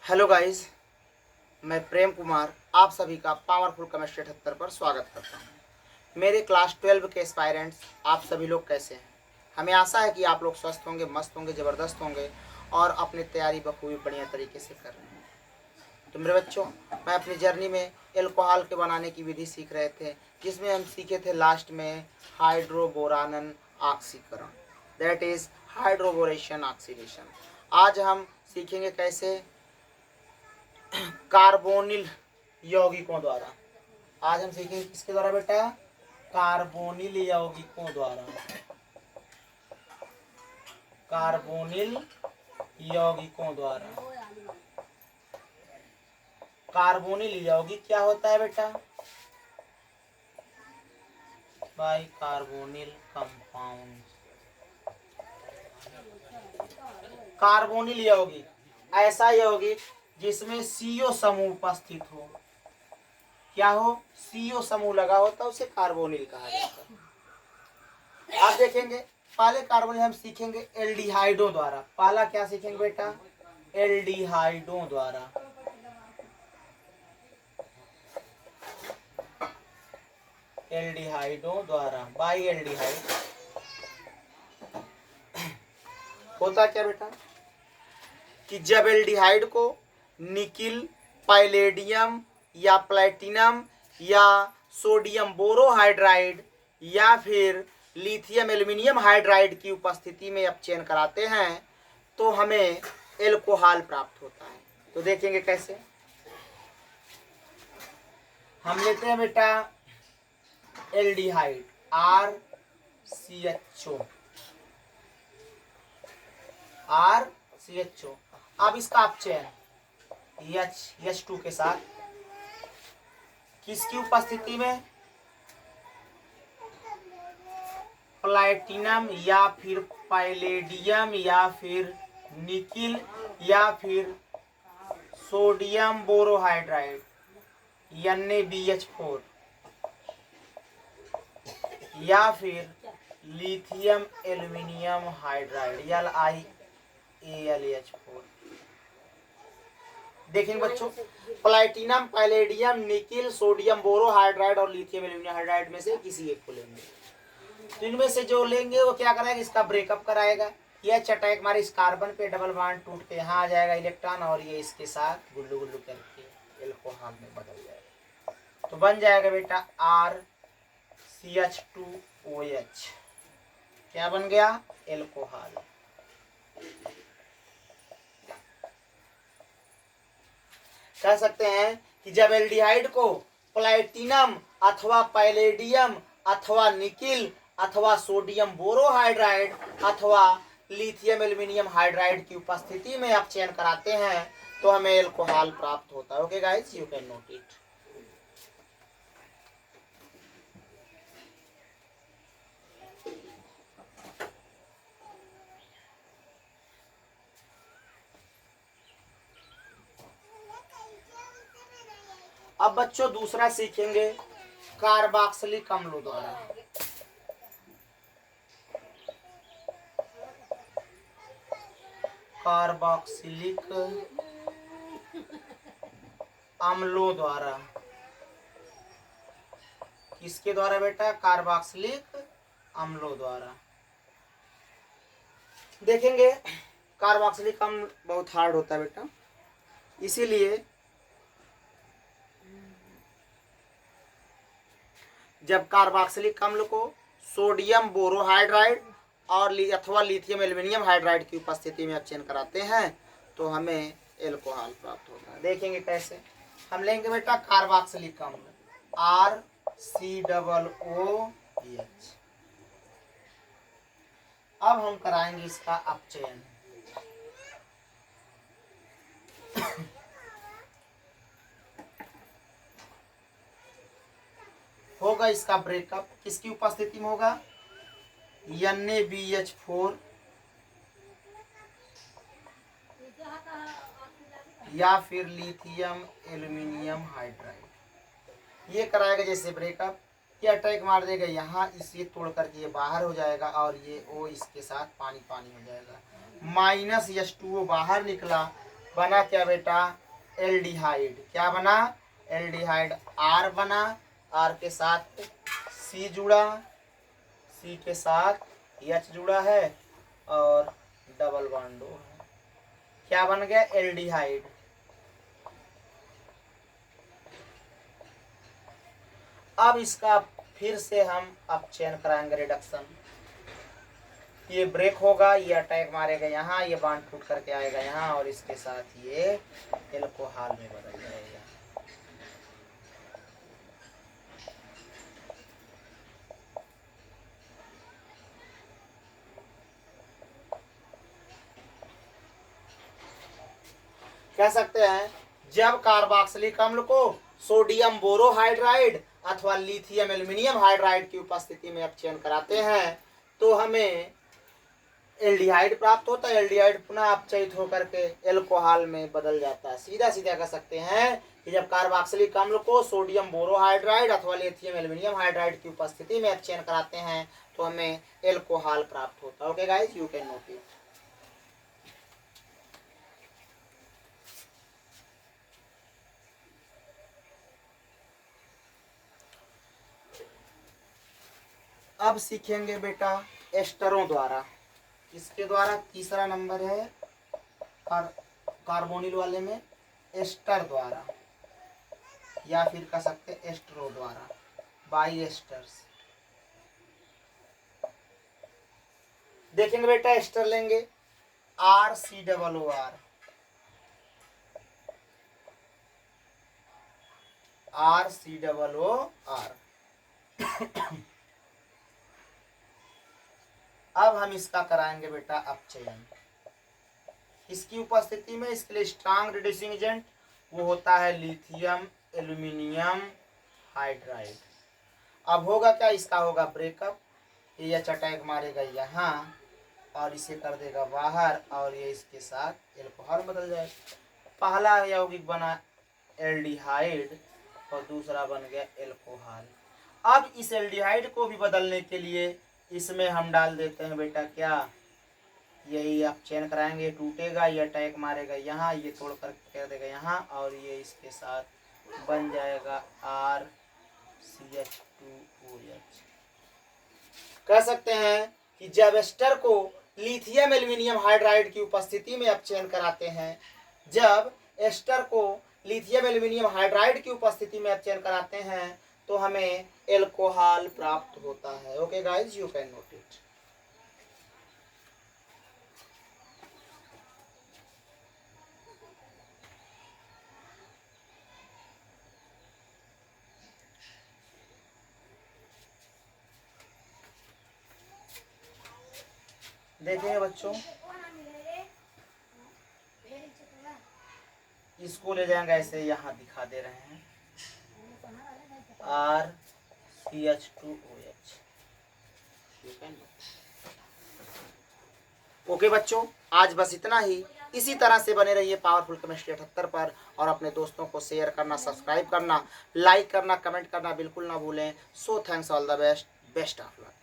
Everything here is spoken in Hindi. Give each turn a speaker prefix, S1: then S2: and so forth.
S1: हेलो गाइस, मैं प्रेम कुमार आप सभी का पावरफुल केमिस्ट्री 78 पर स्वागत करता हूं। मेरे क्लास 12 के एस्पायरेंट्स आप सभी लोग कैसे हैं? हमें आशा है कि आप लोग स्वस्थ होंगे, मस्त होंगे, ज़बरदस्त होंगे और अपनी तैयारी बखूबी बढ़िया तरीके से कर रहे हैं। तो मेरे बच्चों, मैं अपनी जर्नी में एल्कोहल के बनाने की विधि सीख रहे थे, जिसमें हम सीखे थे लास्ट में हाइड्रोबोरानन ऑक्सीकरण, दैट इज़ हाइड्रोबोरेशन ऑक्सीडेशन। आज हम सीखेंगे कैसे कार्बोनिल यौगिकों द्वारा। आज हम सीखेंगे किसके द्वारा बेटा? कार्बोनिल यौगिकों द्वारा। कार्बोनिल यौगिकों द्वारा। कार्बोनिल यौगिक क्या होता है बेटा? By carbonyl compound. कार्बोनिल यौगिक ऐसा यौगिक जिसमें CO समूह उपस्थित हो। क्या हो? CO समूह लगा होता है, उसे कार्बोनिल कहा जाता है। आप देखेंगे पहले कार्बोनिल हम सीखेंगे एल्डिहाइडों द्वारा। पहला क्या सीखेंगे बेटा? एल्डिहाइडों द्वारा। एल्डिहाइडों द्वारा बाई एल्डिहाइड। होता क्या बेटा कि जब एल्डिहाइड को निकिल, पैलेडियम या प्लैटिनम या सोडियम बोरोहाइड्राइड या फिर लिथियम एल्यूमिनियम हाइड्राइड की उपस्थिति में अपचयन कराते हैं तो हमें एल्कोहल प्राप्त होता है। तो देखेंगे कैसे। हम लेते हैं बेटा एल्डिहाइड RCHO। अब इसका अपचयन H2 के साथ किसकी उपस्थिति में? प्लैटिनम या फिर पैलेडियम या फिर निकिल या फिर सोडियम बोरोहाइड्राइड NaBH4 या फिर लिथियम एल्यूमिनियम हाइड्राइड LiAlH4। देखेंगे बच्चों, platinum, palladium, nickel, sodium borohydride और लिथियम एल्यूमिनियम हाइड्राइड में से किसी एक को लेंगे। तो इनमें से जो लेंगे वो क्या कराएगा? इसका ब्रेकअप कराएगा। यह चटाक मारे इस कार्बन पे डबल बॉन्ड टूट के यहाँ आ जाएगा इलेक्ट्रॉन और ये इसके साथ गुल्लू गुल्लू करके एल्कोहल में बदल जाएगा। तो बन जाएगा बेटा RCH2OH। क्या बन गया? एल्कोहल। कह सकते हैं कि जब एल्डिहाइड को प्लैटिनम अथवा पैलेडियम अथवा निकिल अथवा सोडियम बोरोहाइड्राइड अथवा लिथियम एल्यूमिनियम हाइड्राइड की उपस्थिति में अपचयन कराते हैं तो हमें एल्कोहल प्राप्त होता है। Okay guys, you can note it. अब बच्चों दूसरा सीखेंगे कार्बोक्सिलिक अम्लों द्वारा। कार्बोक्सिलिक अम्लों द्वारा। किसके द्वारा बेटा? कार्बोक्सिलिक अम्लों द्वारा। देखेंगे कार्बोक्सिलिक अम्ल बहुत हार्ड होता है बेटा, इसीलिए जब कार्बोक्सिलिक अम्ल को सोडियम बोरोहाइड्राइड और अथवा लिथियम एल्यूमिनियम हाइड्राइड की उपस्थिति में अपचयन कराते हैं तो हमें एल्कोहल प्राप्त होता है। देखेंगे कैसे। हम लेंगे बेटा कार्बोक्सिलिक अम्ल RCOOH। अब हम कराएंगे इसका अपचयन। होगा इसका ब्रेकअप किसकी उपस्थिति में होगा? NaBH4 या फिर लिथियम एल्यूमिनियम हाइड्राइड। ये कराएगा जैसे ब्रेकअप, ये अटैक मार देगा यहाँ, इसे तोड़ करके ये बाहर हो जाएगा और ये O इसके साथ पानी पानी हो जाएगा। -H2O बाहर निकला बना क्या बेटा, एल्डिहाइड। क्या बना, एल्डिहाइड। आर बना, आर के साथ सी जुड़ा, सी के साथ एच जुड़ा है और डबल बॉन्ड है। क्या बन गया, एल्डिहाइड। अब इसका फिर से हम अब चयन कराएंगे रिडक्शन। ये ब्रेक होगा, ये अटैक मारेगा यहाँ, ये बांड टूट करके आएगा यहाँ और इसके साथ ये एल्कोहल में बदल जाएगा। कह सकते हैं जब कार्बोक्सिलिक अम्ल को सोडियम बोरोहाइड्राइड अथवा लिथियम एल्यूमिनियम हाइड्राइड की उपस्थिति में अपचयन कराते हैं तो हमें एल्डिहाइड प्राप्त होता है। एल्डिहाइड पुनः अपचयित होकर के एल्कोहल में बदल जाता है। सीधा सीधा कह सकते हैं कि जब कार्बोक्सिलिक अम्ल को सोडियम बोरोहाइड्राइड अथवा लिथियम एल्यूमिनियम हाइड्राइड की उपस्थिति में अपचयन कराते हैं तो हमें एल्कोहल प्राप्त होता है। Okay guys, you can note it. अब सीखेंगे बेटा एस्टरों द्वारा। किसके द्वारा, तीसरा नंबर है कार्बोनिल वाले में एस्टर द्वारा या फिर कह सकते हैं एस्टरो द्वारा, बाई एस्टर्स। देखेंगे बेटा एस्टर लेंगे, R C double O R, R C double O R. अब हम इसका कराएंगे बेटा अपचयन। इसकी उपस्थिति में इसके लिए स्ट्रांग रिड्यूसिंग एजेंट वो होता है लिथियम एल्यूमिनियम हाइड्राइड। अब होगा क्या, इसका होगा ब्रेकअप। ये अटैक मारेगा यहाँ और इसे कर देगा बाहर और ये इसके साथ एल्कोहल बदल जाएगा। पहला यौगिक बना एल्डिहाइड और दूसरा बन गया एल्कोहल। अब इस एल्डिहाइड को भी बदलने के लिए इसमें हम डाल देते हैं बेटा क्या, यही आप चयन कराएंगे, टूटेगा, ये अटैक मारेगा यहाँ, ये तोड़ कर कर देगा यहाँ और ये इसके साथ बन जाएगा RCH2OH। कह सकते हैं कि जब एस्टर को लिथियम एल्यूमिनियम हाइड्राइड की उपस्थिति में अपचयन कराते हैं, जब एस्टर को लिथियम एल्यूमिनियम हाइड्राइड की उपस्थिति में अपचयन कराते हैं तो हमें एल्कोहल प्राप्त होता है। Okay guys, you can note it. देखिए बच्चों, इसको ले जाएंगे ऐसे, यहाँ दिखा दे रहे हैं RCH2OH। ओके बच्चों, आज बस इतना ही। इसी तरह से बने रहिए पावरफुल केमिस्ट्री 78 पर और अपने दोस्तों को शेयर करना, सब्सक्राइब करना, लाइक करना, कमेंट करना बिल्कुल ना भूलें। So thanks, all the best, best of luck.